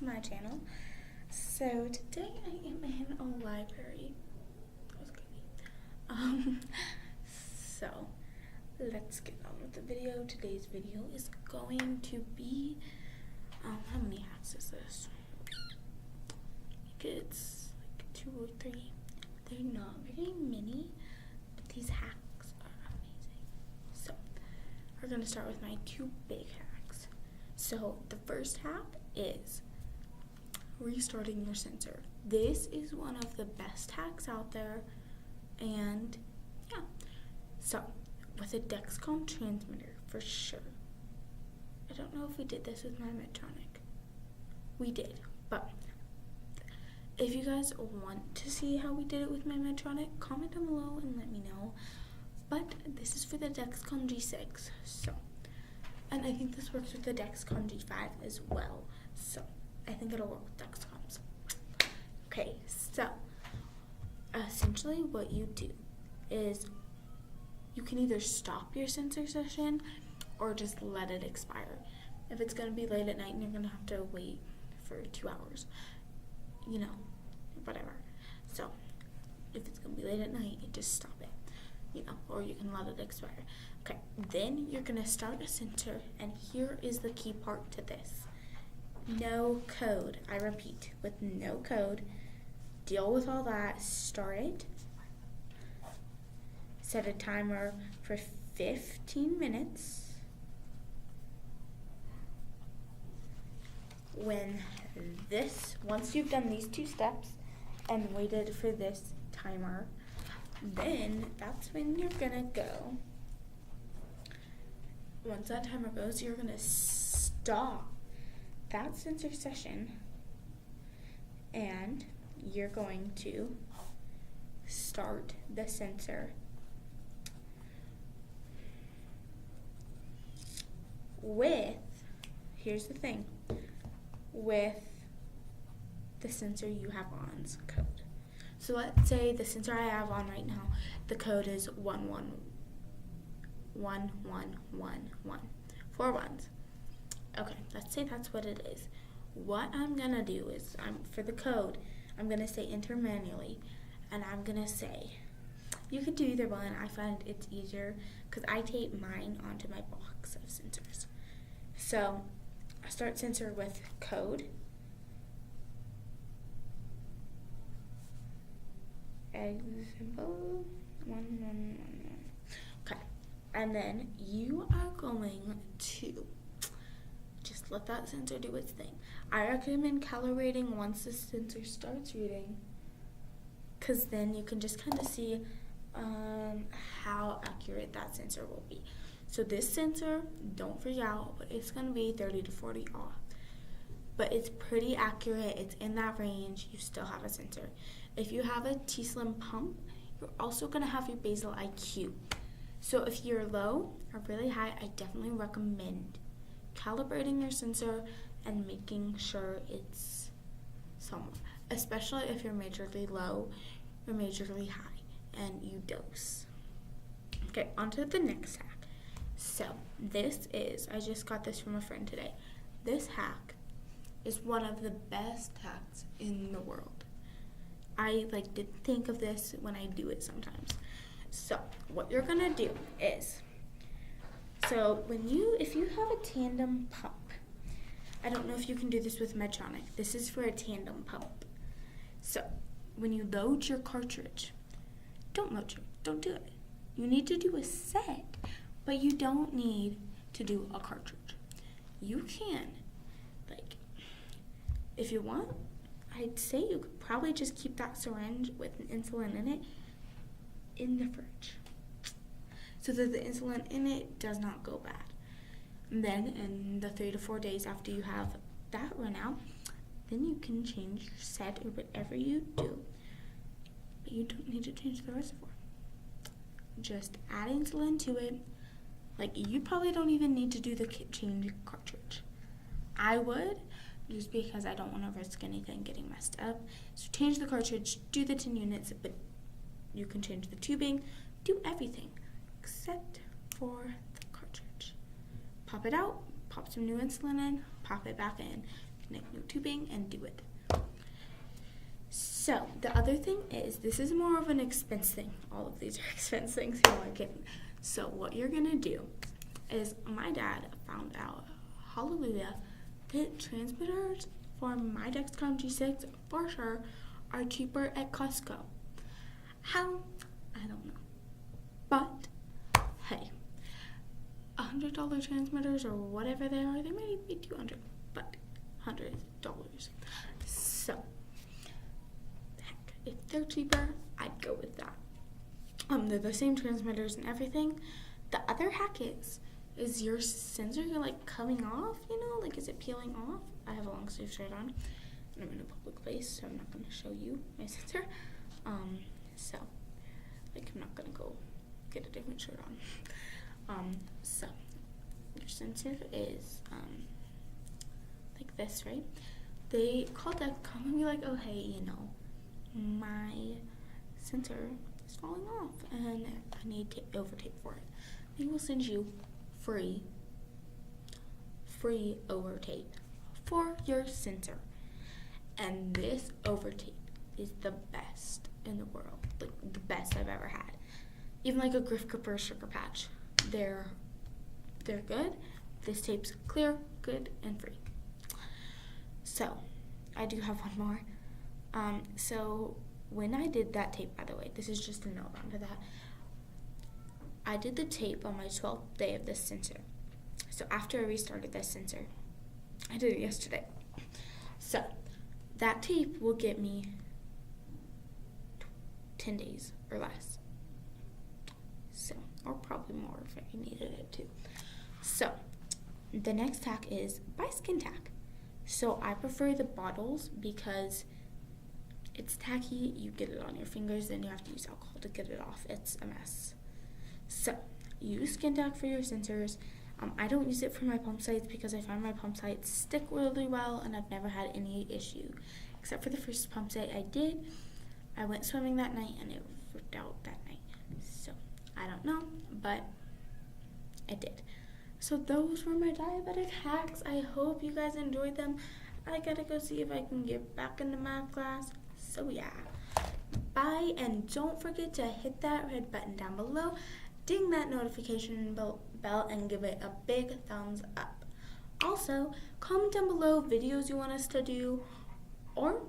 to my channel. So today I am in a library. That was creepy. So let's get on with the video. Today's video is going to be, how many hacks is this? I think it's like 2 or 3. They're not very many, but these hacks are amazing. So we're gonna start with my 2 big hacks. So the first hack is restarting your sensor. This is one of the best hacks out there, and yeah. So with a Dexcom transmitter, for sure. I don't know if we did this with my Medtronic. We did, but if you guys want to see how we did it with my Medtronic, comment down below and let me know. But this is for the Dexcom G6, so, and I think this works with the Dexcom G5 as well. So I think it'll work with Dexcoms. Okay, so essentially what you do is you can either stop your sensor session or just let it expire. If it's gonna be late at night and you're gonna have to wait for 2 hours, you know, whatever. So if it's gonna be late at night, you just stop it, you know, or you can let it expire. Okay, then you're gonna start a sensor, and here is the key part to this. No code. I repeat, with no code. Deal with all that. Start it. Set a timer for 15 minutes. Once you've done these 2 steps and waited for this timer, then that's when you're gonna go. Once that timer goes, you're gonna stop that sensor session, and you're going to start the sensor here's the thing, with the sensor you have on's code. So let's say the sensor I have on right now, the code is 111111, 4 ones. Okay, let's say that's what it is. What I'm gonna do is, for the code, I'm gonna say enter manually, and I'm gonna say, you could do either one. I find it's easier because I tape mine onto my box of sensors. So I start sensor with code. Example 1111. Okay, and then you are going to just let that sensor do its thing. I recommend calibrating once the sensor starts reading, because then you can just kind of see how accurate that sensor will be. So this sensor, don't freak out, but it's going to be 30 to 40 off. But it's pretty accurate. It's in that range. You still have a sensor. If you have a T-Slim pump, you're also going to have your basal IQ. So if you're low or really high, I definitely recommend calibrating your sensor and making sure it's somewhere, especially if you're majorly low or majorly high and you dose. Okay, on to the next hack. So this is, I just got this from a friend today. This hack is one of the best hacks in the world. I did think of this when I do it sometimes. So what you're gonna do is, so if you have a tandem pump, I don't know if you can do this with Medtronic. This is for a tandem pump. So when you load your cartridge, don't do it. You need to do a set, but you don't need to do a cartridge. You can, if you want, I'd say you could probably just keep that syringe with insulin in it in the fridge, so that the insulin in it does not go bad. And then in the 3 to 4 days after you have that run out, then you can change your set or whatever you do. But you don't need to change the reservoir. Just add insulin to it. You probably don't even need to do the change cartridge. I would, just because I don't want to risk anything getting messed up. So change the cartridge, do the 10 units, but you can change the tubing, do everything except for the cartridge. Pop it out, pop some new insulin in, pop it back in, connect new tubing and do it. So the other thing is, this is more of an expense thing. All of these are expense things, you know, I'm kidding. So what you're gonna do is, my dad found out, hallelujah, that transmitters for my Dexcom G6 for sure are cheaper at Costco. How? I don't know. But hey, $100 transmitters or whatever they are, they may be $200, but $100. So heck, if they're cheaper, I'd go with that. They're the same transmitters and everything. The other hack is your sensor like coming off, you know, like is it peeling off? I have a long sleeve shirt on and I'm in a public place, so I'm not going to show you my sensor. So like I'm not going to go get a different shirt on. So your sensor is like this, right? They call Dexcom and be like, oh hey, you know, my sensor is falling off and I need over tape for it. They will send you free over tape for your sensor. And this over tape is the best in the world, like the best I've ever had. Even like a Griff Cooper sugar patch, they're good. This tape's clear, good, and free. So I do have one more. So when I did that tape, by the way, this is just a note onto that, I did the tape on my 12th day of this sensor. So after I restarted this sensor, I did it yesterday. So that tape will get me 10 days or less. So, or probably more if I needed it too. So the next hack is buy skin tack. So I prefer the bottles because it's tacky. You get it on your fingers, then you have to use alcohol to get it off. It's a mess. So use skin tack for your sensors. I don't use it for my pump sites because I find my pump sites stick really well and I've never had any issue. Except for the first pump site I did. I went swimming that night and it ripped out that night. So I don't know, but I did. So those were my diabetic hacks. I hope you guys enjoyed them. I gotta go see if I can get back into math class. So yeah. Bye, and don't forget to hit that red button down below. Ding that notification bell and give it a big thumbs up. Also, comment down below videos you want us to do, or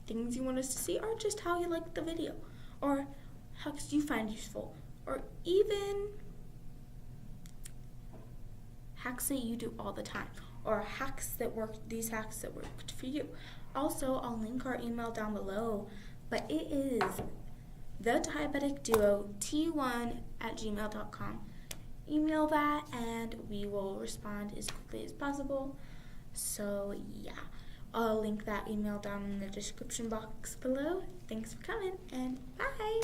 things you want us to see, or just how you like the video, or hacks you find useful, or even hacks that you do all the time, or hacks that worked, these hacks that worked for you. Also, I'll link our email down below, but it is thediabeticduo1@gmail.com. Email that and we will respond as quickly as possible. So yeah, I'll link that email down in the description box below. Thanks for coming and bye.